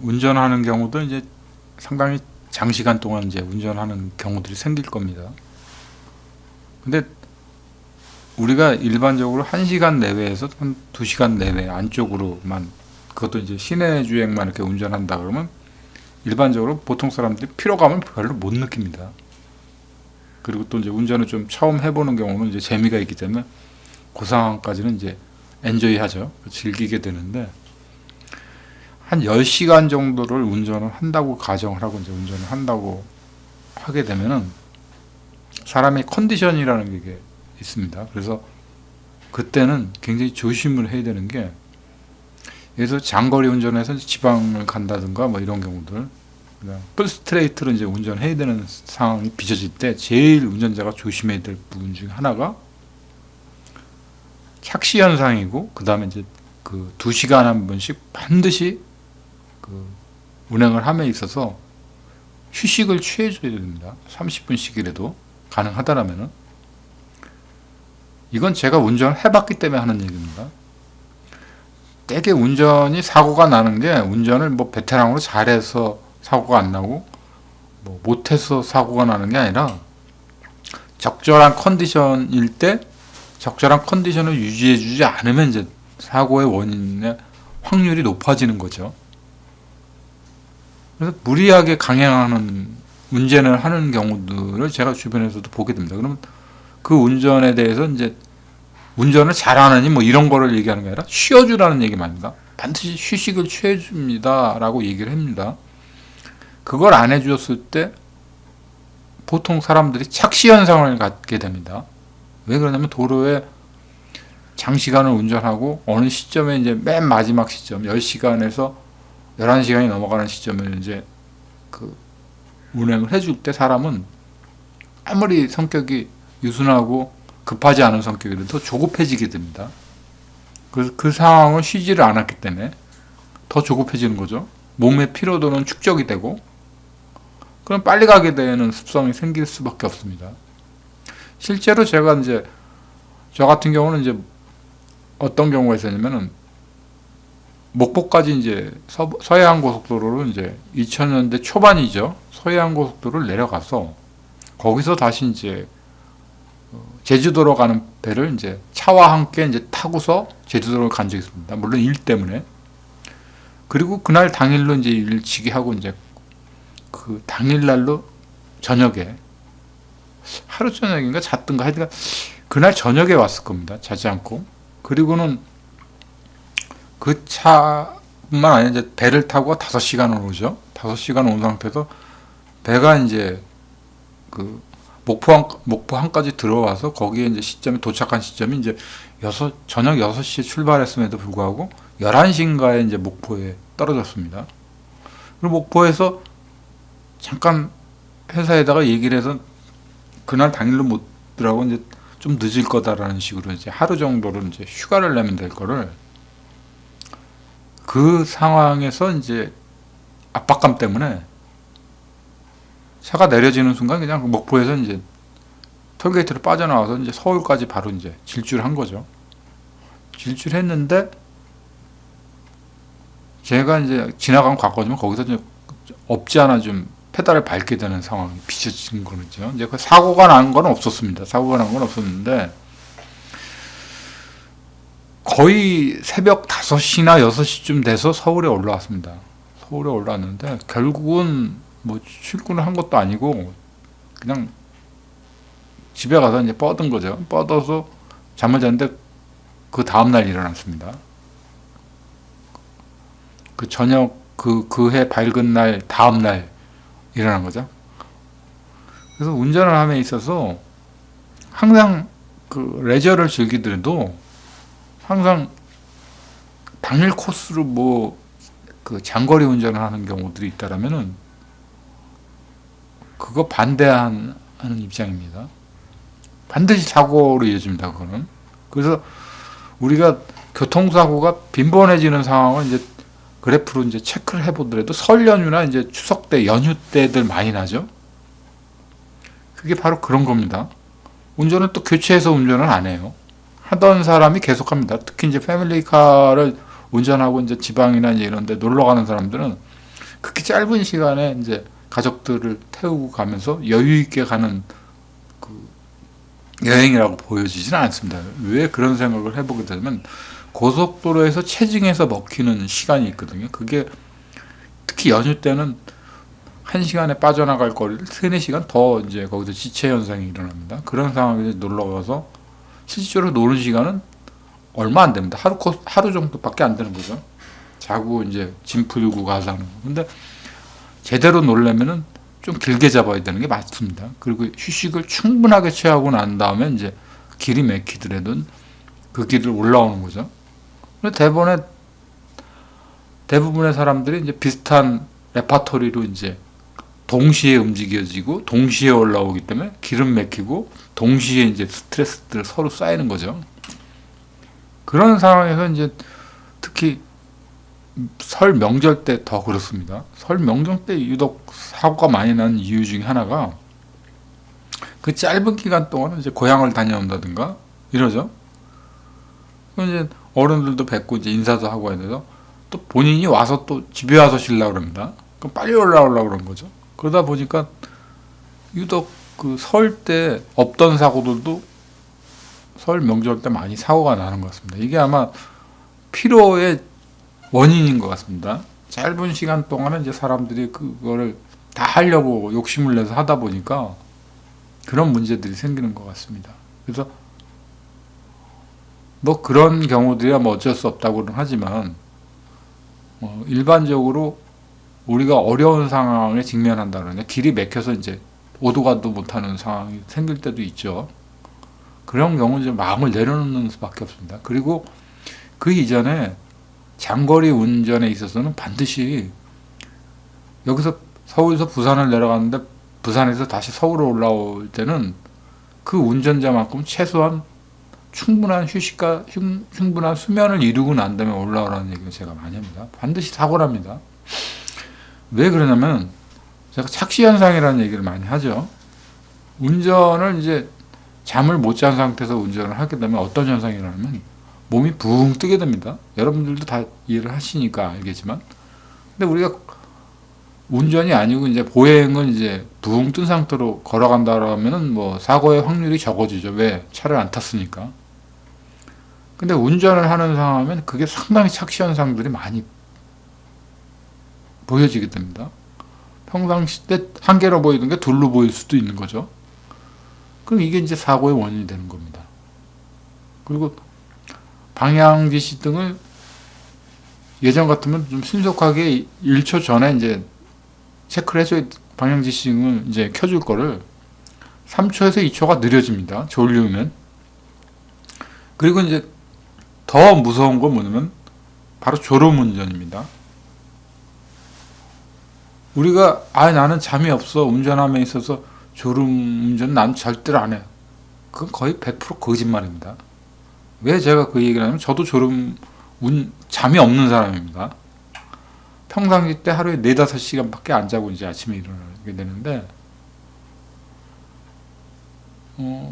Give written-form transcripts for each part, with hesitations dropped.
운전하는 경우도 이제 상당히 장시간 동안 이제 운전하는 경우들이 생길 겁니다. 근데 우리가 일반적으로 1시간 내외에서 한 2시간 내외 안쪽으로만, 그것도 이제 시내 주행만 이렇게 운전한다 그러면 일반적으로 보통 사람들이 피로감을 별로 못 느낍니다. 그리고 또 이제 운전을 좀 처음 해보는 경우는 이제 재미가 있기 때문에 그 상황까지는 이제 엔조이 하죠. 즐기게 되는데, 한 10시간 정도를 운전을 한다고 가정을 하고 이제 운전을 한다고 하게 되면은 사람의 컨디션이라는 게 이게 있습니다. 그래서 그때는 굉장히 조심을 해야 되는 게, 예를 들어 장거리 운전해서 지방을 간다든가 뭐 이런 경우들, 그냥 풀 스트레이트로 이제 운전해야 되는 상황이 빚어질 때 제일 운전자가 조심해야 될 부분 중에 하나가 착시 현상이고, 그 다음에 이제 그 2시간 한 번씩 반드시 그 운행을 함에 있어서 휴식을 취해줘야 됩니다. 30분씩이라도 가능하다라면은. 이건 제가 운전을 해봤기 때문에 하는 얘기입니다. 되게 운전이 사고가 나는 게, 운전을 뭐 베테랑으로 잘해서 사고가 안 나고 뭐 못해서 사고가 나는 게 아니라, 적절한 컨디션일 때 적절한 컨디션을 유지해주지 않으면 이제 사고의 원인의 확률이 높아지는 거죠. 그래서 무리하게 강행하는 운전을 하는 경우들을 제가 주변에서도 보게 됩니다. 그러면 그 운전에 대해서 이제 운전을 잘하느니 뭐 이런 거를 얘기하는 게 아니라 쉬어주라는 얘기만 합니다. 반드시 휴식을 취해줍니다 라고 얘기를 합니다. 그걸 안 해주었을 때 보통 사람들이 착시 현상을 갖게 됩니다. 왜 그러냐면, 도로에 장시간을 운전하고 어느 시점에 이제 맨 마지막 시점 10시간에서 11시간이 넘어가는 시점에 이제 그 운행을 해줄 때 사람은 아무리 성격이 유순하고 급하지 않은 성격이라도 조급해지게 됩니다. 그래서 그 상황을 쉬지를 않았기 때문에 더 조급해지는 거죠. 몸의 피로도는 축적이 되고, 그럼 빨리 가게 되는 습성이 생길 수밖에 없습니다. 실제로 제가 이제 저 같은 경우는 이제 어떤 경우가 있었냐면은, 목포까지 이제 서해안 고속도로로 이제 2000년대 초반이죠. 서해안 고속도로를 내려가서 거기서 다시 이제 제주도로 가는 배를 이제 차와 함께 이제 타고서 제주도로 간 적이 있습니다. 물론 일 때문에. 그리고 그날 당일로 이제 일치기 하고 이제 그 당일날로 저녁에, 하루 저녁인가 잤든가 하여튼 그날 저녁에 왔을 겁니다. 자지 않고. 그리고는 그 차뿐만 아니라 이제 배를 타고 5시간을 오죠. 5시간 온 상태에서 배가 이제 그 목포항까지 들어와서 거기에 이제 시점에 도착한 시점이 이제 저녁 6시에 출발했음에도 불구하고 11시인가에 이제 목포에 떨어졌습니다. 그리고 목포에서 잠깐 회사에다가 얘기를 해서 그날 당일로 못 들어가고 이제 좀 늦을 거다라는 식으로 이제 하루 정도를 이제 휴가를 내면 될 거를, 그 상황에서 이제 압박감 때문에 차가 내려지는 순간 그냥 목포에서 이제 톨게이트를 빠져나와서 이제 서울까지 바로 이제 질주를 한 거죠. 질주했는데 제가 이제 지나간 과거지만 거기서 이제 없지 않아 좀 페달을 밟게 되는 상황이 빚어진 거죠. 이제 그 사고가 난 건 없었습니다. 사고가 난 건 없었는데 거의 새벽 5시나 6시쯤 돼서 서울에 올라왔습니다. 서울에 올라왔는데 결국은 뭐 출근을 한 것도 아니고 그냥 집에 가서 이제 뻗은 거죠. 뻗어서 잠을 잤는데 그 다음날 일어났습니다. 그 저녁 그 해 밝은 날 다음날 일어난 거죠. 그래서 운전을 함에 있어서 항상 그 레저를 즐기더라도 항상 당일 코스로 뭐 그 장거리 운전을 하는 경우들이 있다라면은 그거 반대하는 입장입니다. 반드시 사고로 이어집니다. 그거는. 그래서 우리가 교통사고가 빈번해지는 상황을 이제 그래프로 이제 체크를 해보더라도 설 연휴나 이제 추석 때 연휴 때들 많이 나죠. 그게 바로 그런 겁니다. 운전은 또 교체해서 운전을 안 해요. 하던 사람이 계속합니다. 특히 이제 패밀리카를 운전하고 이제 지방이나 이제 이런 데 놀러 가는 사람들은 그렇게 짧은 시간에 이제 가족들을 태우고 가면서 여유 있게 가는 그 여행이라고 보여지지는 않습니다. 왜 그런 생각을 해보게 되면 고속도로에서 체증해서 먹히는 시간이 있거든요. 그게 특히 연휴 때는 한 시간에 빠져나갈 거리를 3, 4시간 더 이제 거기서 지체 현상이 일어납니다. 그런 상황에 놀러 가서 실제로 노는 시간은 얼마 안 됩니다. 하루 정도밖에 안 되는 거죠. 자고 이제 짐 풀고 가서 하는 거. 근데 제대로 놀려면은 좀 길게 잡아야 되는 게 맞습니다. 그리고 휴식을 충분하게 취하고 난 다음에 이제 길이 막히더라도 그 길을 올라오는 거죠. 근데 대부분의 사람들이 이제 비슷한 레파토리로 이제 동시에 움직여지고 동시에 올라오기 때문에 기름 막히고 동시에 이제 스트레스들 서로 쌓이는 거죠. 그런 상황에서 이제 특히 설 명절 때 더 그렇습니다. 설 명절 때 유독 사고가 많이 나는 이유 중에 하나가 그 짧은 기간 동안 이제 고향을 다녀온다든가 이러죠. 그럼 이제 어른들도 뵙고 이제 인사도 하고 해야 돼서 또 본인이 와서 또 집에 와서 쉬려고 그럽니다. 그럼 빨리 올라오려고 그런 거죠. 그러다 보니까 유독 그 설 때 없던 사고들도 설 명절 때 많이 사고가 나는 것 같습니다. 이게 아마 피로의 원인인 것 같습니다. 짧은 시간 동안에 이제 사람들이 그거를 다 하려고 욕심을 내서 하다 보니까 그런 문제들이 생기는 것 같습니다. 그래서 뭐 그런 경우들이야 뭐 어쩔 수 없다고는 하지만 일반적으로 우리가 어려운 상황에 직면한다는 길이 막혀서 이제 오도 가도 못하는 상황이 생길 때도 있죠. 그런 경우는 이제 마음을 내려놓는 수밖에 없습니다. 그리고 그 이전에 장거리 운전에 있어서는 반드시 여기서 서울에서 부산을 내려가는데 부산에서 다시 서울로 올라올 때는 그 운전자만큼 최소한 충분한 휴식과 충분한 수면을 이루고 난 다음에 올라오라는 얘기를 제가 많이 합니다. 반드시 사고랍니다. 왜 그러냐면 제가 착시 현상이라는 얘기를 많이 하죠. 운전을 이제 잠을 못 잔 상태에서 운전을 하게 되면 어떤 현상이 일어나면 몸이 붕 뜨게 됩니다. 여러분들도 다 이해를 하시니까 알겠지만, 근데 우리가 운전이 아니고 이제 보행을 이제 붕 뜬 상태로 걸어간다라면은 뭐 사고의 확률이 적어지죠. 왜? 차를 안 탔으니까. 근데 운전을 하는 상황이면 그게 상당히 착시 현상들이 많이 보여지게 됩니다. 평상시 때 한 개로 보이던 게 둘로 보일 수도 있는 거죠. 그럼 이게 이제 사고의 원인이 되는 겁니다. 그리고 방향 지시 등을 예전 같으면 좀 신속하게 1초 전에 이제 체크를 해줘야 방향 지시등을 이제 켜줄 거를 3초에서 2초가 느려집니다. 졸리면. 그리고 이제 더 무서운 건 뭐냐면 바로 졸음운전입니다. 우리가 나는 잠이 없어 운전함에 있어서 졸음운전 난 절대로 안 해. 그건 거의 100% 거짓말입니다. 왜 제가 그 얘기를 하냐면 저도 잠이 없는 사람입니다. 평상시 때 하루에 4-5시간밖에 안 자고 이제 아침에 일어나게 되는데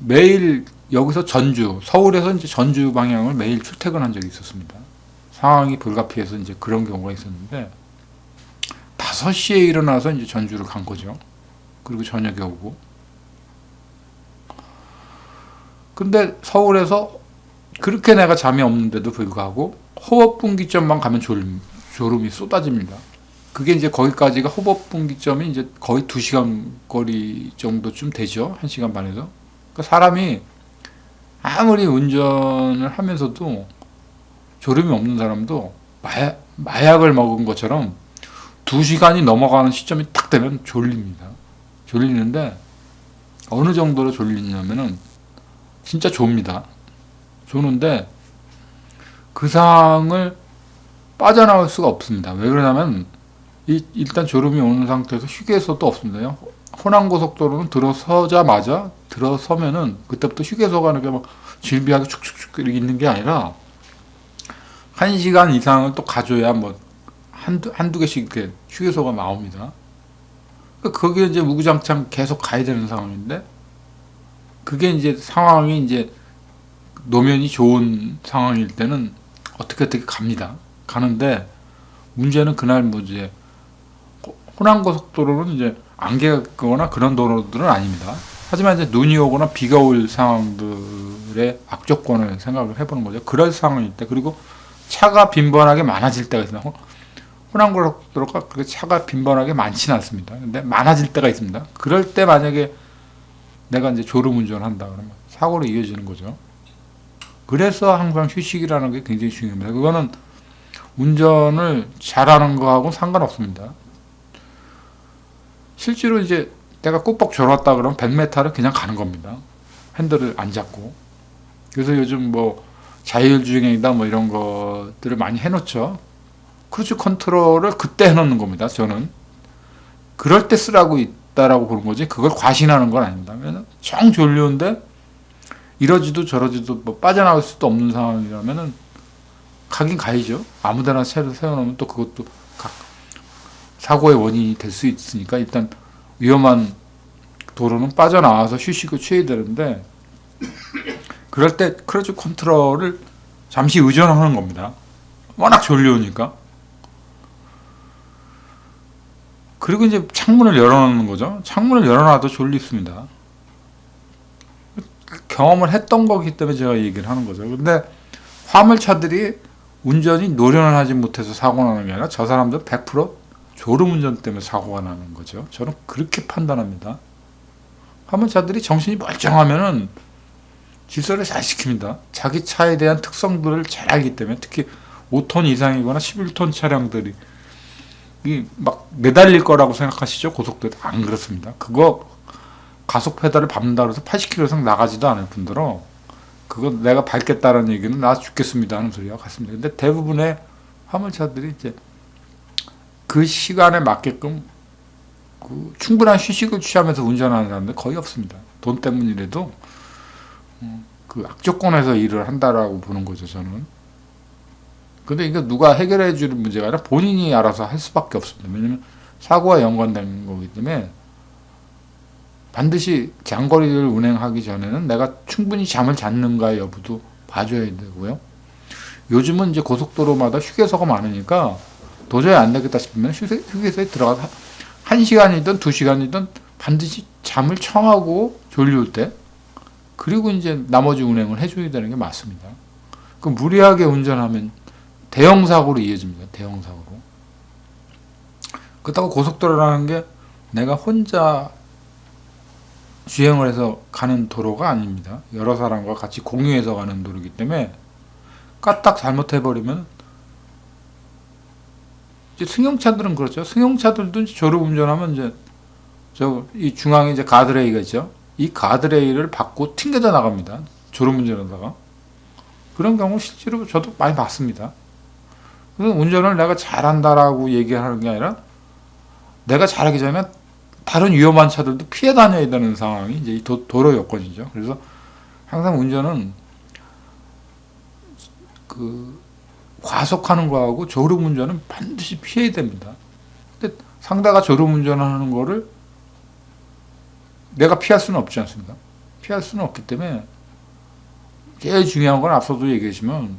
매일 여기서 서울에서 이제 전주 방향을 매일 출퇴근한 적이 있었습니다. 상황이 불가피해서 이제 그런 경우가 있었는데 5시에 일어나서 이제 전주를 간 거죠. 그리고 저녁에 오고. 근데 서울에서 그렇게 내가 잠이 없는데도 불구하고 호법분기점만 가면 졸음이 쏟아집니다. 그게 이제 거기까지가 호법분기점이 이제 거의 2시간 거리 정도쯤 되죠. 1시간 반에서. 그러니까 사람이 아무리 운전을 하면서도 졸음이 없는 사람도 마약을 먹은 것처럼 2시간이 넘어가는 시점이 딱 되면 졸립니다. 졸리는데 어느 정도로 졸리냐면은 진짜 좁니다. 조는데 그 상황을 빠져나올 수가 없습니다. 왜 그러냐면 일단 졸음이 오는 상태에서 휴게소도 없습니다. 호남고속도로는 들어서면은 그때부터 휴게소 가는 게 막 질비하게 축축축 있는 게 아니라 1시간 이상을 또 가줘야 뭐 한두 개씩 이렇게 휴게소가 나옵니다. 거기에 이제 우구장창 계속 가야 되는 상황인데 그게 이제 상황이 이제 노면이 좋은 상황일 때는 어떻게 갑니다. 가는데 문제는 그날 뭐 이제 호남고속도로는 이제 안개가 거나 그런 도로들은 아닙니다. 하지만 이제 눈이 오거나 비가 올 상황들의 악조건을 생각을 해보는 거죠. 그럴 상황일 때, 그리고 차가 빈번하게 많아질 때가 있습니다. 호남고속도로가 그렇게 차가 빈번하게 많지는 않습니다. 근데 많아질 때가 있습니다. 그럴 때 만약에 내가 이제 졸음운전을 한다 그러면 사고로 이어지는 거죠. 그래서 항상 휴식이라는 게 굉장히 중요합니다. 그거는 운전을 잘하는 거하고 상관없습니다. 실제로 이제 내가 꼬박 졸았다 그러면 100m를 그냥 가는 겁니다. 핸들을 안 잡고. 그래서 요즘 뭐 자율주행이다 뭐 이런 것들을 많이 해놓죠. 크루즈 컨트롤을 그때 해놓는 겁니다. 저는 그럴 때 쓰라고 있다라고 보는 거지 그걸 과신하는 건 아닙니다. 왜냐면 정 졸려운데 이러지도 저러지도 뭐 빠져나갈 수도 없는 상황이라면은 가긴 가야죠. 아무데나 차를 세워놓으면 또 그것도 사고의 원인이 될 수 있으니까 일단 위험한 도로는 빠져나와서 휴식을 취해야 되는데 그럴 때 크루즈 컨트롤을 잠시 의존하는 겁니다. 워낙 졸려오니까. 그리고 이제 창문을 열어놓는 거죠. 창문을 열어놔도 졸립습니다. 경험을 했던 거기 때문에 제가 얘기를 하는 거죠. 근데 화물차들이 운전이 노련을 하지 못해서 사고 나는 게 아니라 저 사람들 100% 졸음운전 때문에 사고가 나는 거죠. 저는 그렇게 판단합니다. 화물차들이 정신이 멀쩡하면은 질서를 잘 지킵니다. 자기 차에 대한 특성들을 잘 알기 때문에 특히 5톤 이상이거나 11톤 차량들이 막 매달릴 거라고 생각하시죠? 고속도로 안 그렇습니다. 그거 가속 페달을 밟는다 그래서 80km 이상 나가지도 않을 뿐더러 그거 내가 밟겠다는 얘기는 나 죽겠습니다 하는 소리와 같습니다. 근데 대부분의 화물차들이 이제 그 시간에 맞게끔 그 충분한 휴식을 취하면서 운전하는 사람들 거의 없습니다. 돈 때문이라도 그 악조건에서 일을 한다라고 보는 거죠, 저는. 근데 이거 누가 해결해 주는 문제가 아니라 본인이 알아서 할 수밖에 없습니다. 왜냐면 사고와 연관된 거기 때문에 반드시 장거리를 운행하기 전에는 내가 충분히 잠을 잤는가 여부도 봐줘야 되고요. 요즘은 이제 고속도로마다 휴게소가 많으니까 도저히 안 되겠다 싶으면 휴게소에 들어가서 1시간이든 2시간이든 반드시 잠을 청하고 졸려올 때 그리고 이제 나머지 운행을 해줘야 되는 게 맞습니다. 그 무리하게 운전하면 대형 사고로 이어집니다. 대형 사고로. 그렇다고 고속도로라는 게 내가 혼자 주행을 해서 가는 도로가 아닙니다. 여러 사람과 같이 공유해서 가는 도로이기 때문에 까딱 잘못해버리면 이제 승용차들은 그렇죠. 승용차들도 졸음 운전하면 이제 이 중앙에 이제 가드레일가 있죠. 이 가드레일을 받고 튕겨져 나갑니다. 졸음 운전하다가. 그런 경우 실제로 저도 많이 봤습니다. 그래서 운전을 내가 잘한다라고 얘기하는 게 아니라 내가 잘하기 전에 다른 위험한 차들도 피해 다녀야 되는 상황이 이제 이 도로 여건이죠. 그래서 항상 운전은 그 과속하는 거하고 졸음 운전은 반드시 피해야 됩니다. 근데 상대가 졸음 운전하는 거를 내가 피할 수는 없지 않습니까? 피할 수는 없기 때문에 제일 중요한 건 앞서도 얘기했지만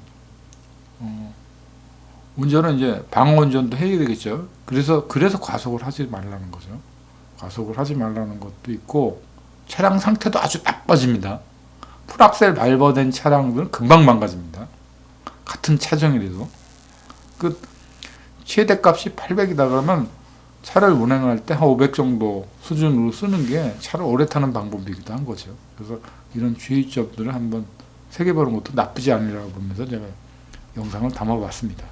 운전은 이제 방어 운전도 해야 되겠죠. 그래서 과속을 하지 말라는 거죠. 과속을 하지 말라는 것도 있고 차량 상태도 아주 나빠집니다. 풀악셀 밟아된 차량들은 금방 망가집니다. 같은 차종이라도 그 최대값이 800이다 그러면 차를 운행할 때 한 500 정도 수준으로 쓰는 게 차를 오래 타는 방법이기도 한 거죠. 그래서 이런 주의점들을 한번 새겨보는 것도 나쁘지 않으리라고 보면서 제가 영상을 담아봤습니다.